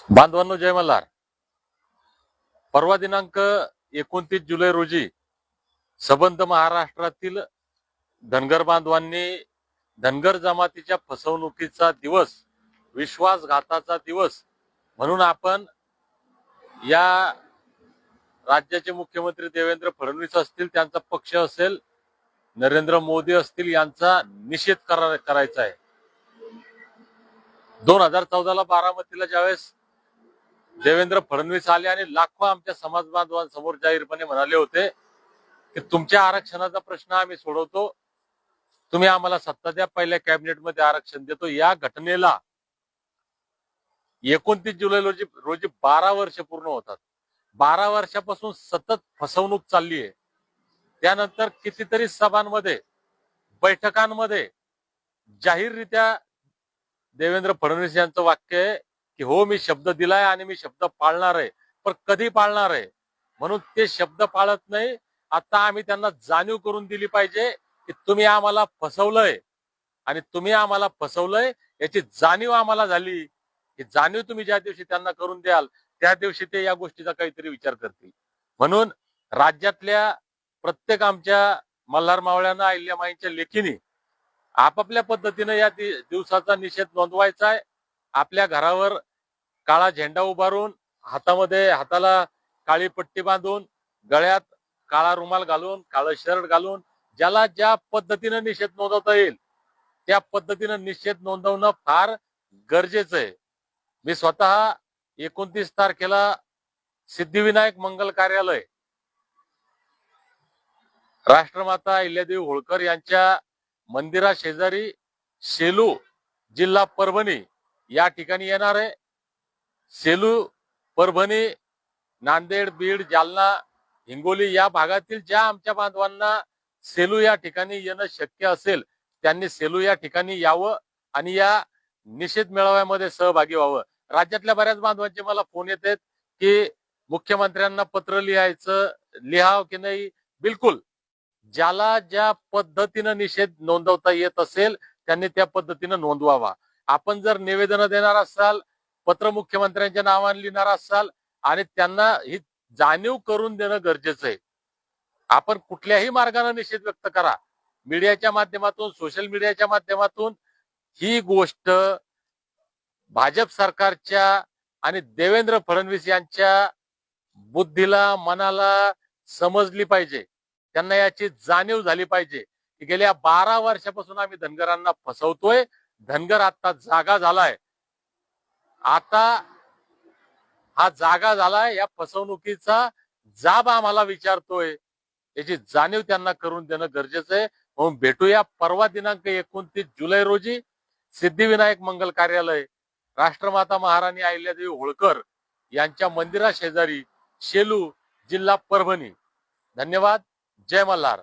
बांधवांनो, जय मल्हार. परवा दिनांक 29 जुलै रोजी सबंध महाराष्ट्रातील धनगर बांधवांनी धनगर जमातीच्या फसवणुकीचा दिवस, विश्वासघाताचा दिवस म्हणून आपण या राज्याचे मुख्यमंत्री देवेंद्र फडणवीस असतील, त्यांचा पक्ष असेल, नरेंद्र मोदी असतील, यांचा निषेध करायचा आहे. 2014ला बारामतीला ज्यावेळेस देवेंद्र फडणवीस आले आणि लाखो आमच्या समाज बांधवांसमोर जाहीरपणे म्हणाले होते की तुमच्या आरक्षणाचा प्रश्न आम्ही सोडवतो, तुम्ही आम्हाला सत्ता द्या, पहिल्या कॅबिनेटमध्ये आरक्षण देतो. या घटनेला 29 जुलै रोजी 12 वर्ष पूर्ण होतात. 12 वर्षापासून सतत फसवणूक चालली आहे. त्यानंतर कितीतरी सभांमध्ये, बैठकांमध्ये जाहीररित्या देवेंद्र फडणवीस यांचं वाक्य आहे की हो, मी शब्द दिलाय आणि मी शब्द पाळणार आहे, पण कधी पाळणार आहे म्हणून ते शब्द पाळत नाही. आता आम्ही त्यांना जाणीव करून दिली पाहिजे की तुम्ही आम्हाला फसवलंय आणि तुम्ही आम्हाला फसवलंय याची जाणीव आम्हाला झाली. ही जाणीव तुम्ही ज्या दिवशी त्यांना करून द्याल त्या दिवशी ते या गोष्टीचा काहीतरी विचार करतील. म्हणून राज्यातल्या प्रत्येक आमच्या मल्हार मावळ्यांना, अहिल्यामाईंच्या लेकीनी आपापल्या पद्धतीनं या दिवसाचा निषेध नोंदवायचा आहे. आपल्या घरावर काळा झेंडा उभारून, हाताला काळी पट्टी बांधून, गळ्यात काळा रुमाल घालून, काळं शर्ट घालून, ज्याला ज्या पद्धतीनं निषेध नोंदवता येईल त्या पद्धतीनं निषेध नोंदवणं फार गरजेचं आहे. मी स्वतः 29 तारखेला सिद्धिविनायक मंगल कार्यालय, राष्ट्रमाता अहिल्यादेवी होळकर यांच्या मंदिरा शेजारी सेलू, जिल्हा परभणी या ठिकाणी येणार आहे. सेलू, परभणी, नांदेड, बीड, जालना, हिंगोली या भागातील ज्या आमच्या बांधवांना सेलू या ठिकाणी येणं शक्य असेल त्यांनी सेलू या ठिकाणी यावं आणि या निषेध मेळाव्यामध्ये सहभागी व्हावं. राज्यातल्या बऱ्याच बांधवांचे मला फोन येतात की मुख्यमंत्र्यांना पत्र लिहाव की नाही. बिलकुल, ज्याला ज्या पद्धतीनं निषेध नोंदवता येत असेल त्यांनी त्या पद्धतीनं नोंदवावा. आपण जर निवेदन देणार असाल, पत्र मुख्यमंत्र्यांच्या नावाने लिहिणार असाल आणि त्यांना ही जाणीव करून देणं गरजेचं आहे. आपण कुठल्याही मार्गाने निषेध व्यक्त करा, मीडियाच्या माध्यमातून, सोशल मीडियाच्या माध्यमातून, ही गोष्ट भाजप सरकारच्या आणि देवेंद्र फडणवीस यांच्या बुद्धीला, मनाला समजली पाहिजे. त्यांना याची जाणीव झाली पाहिजे की गेल्या 12 वर्षापासून आम्ही धनगरांना फसवतोय. धनगर आता जागा झालाय. आता हा जागा झालाय, या फसवणुकीचा जाब आम्हाला विचारतोय. याची जाणीव त्यांना करून देणं गरजेचं आहे. म्हणून भेटूया परवा दिनांक 29 जुलै रोजी सिद्धिविनायक मंगल कार्यालय, राष्ट्रमाता महाराणी अहिल्यादेवी होळकर यांच्या मंदिरा शेजारी, सेलू, जिल्हा परभणी. धन्यवाद. जय मल्हार.